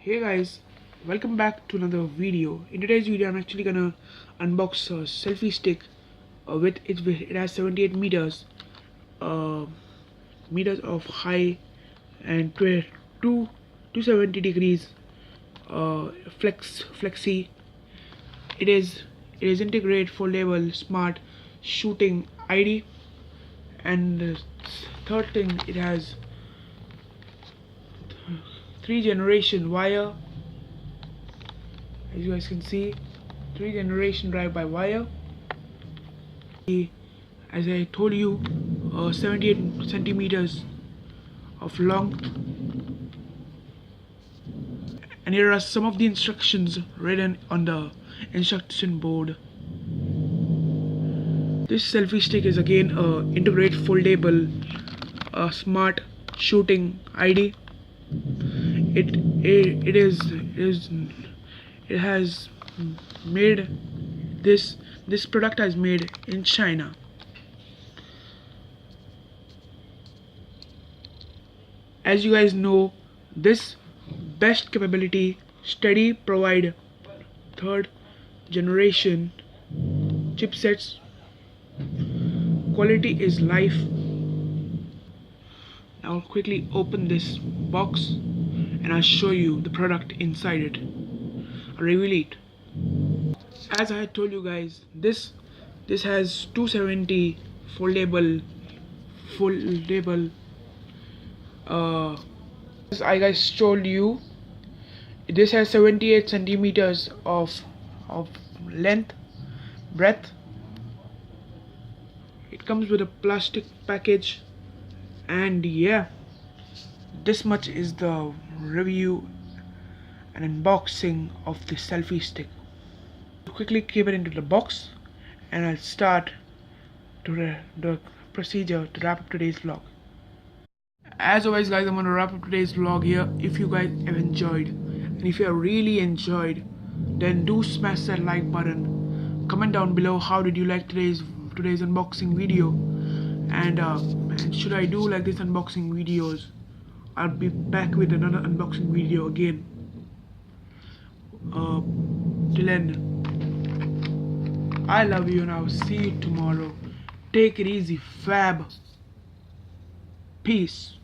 Hey guys, welcome back to another video. In today's video I'm actually gonna unbox a selfie stick it has 78 uh, meters of high and 270 degrees flexi. It is integrated foldable smart shooting ID, and third thing, it has 3 generation wire. As you guys can see, 3 generation drive by wire. As I told you, 78 centimeters of long, and here are some of the instructions written on the instruction board. This selfie stick is again a integrated foldable smart shooting ID. It has made this product is made in China. As you guys know, this best capability steady provide 3rd generation chipsets. Quality is life. I'll quickly open this box and I'll show you the product inside it. I'll reveal it. As I had told you guys, this has 270 foldable as I guys told you, this has 78 centimeters of length, breadth. It comes with a plastic package, and yeah, this much is the review and unboxing of the selfie stick. Quickly keep it into the box, and I'll start the procedure to wrap up today's vlog. As always guys, I'm gonna wrap up today's vlog here. If you guys have enjoyed, and if you have really enjoyed, then do smash that like button. Comment down below how did you like today's unboxing video, and should I do like this unboxing videos, I'll be back with another unboxing video again. Till then, I love you and I'll see you tomorrow. Take it easy, fab. Peace.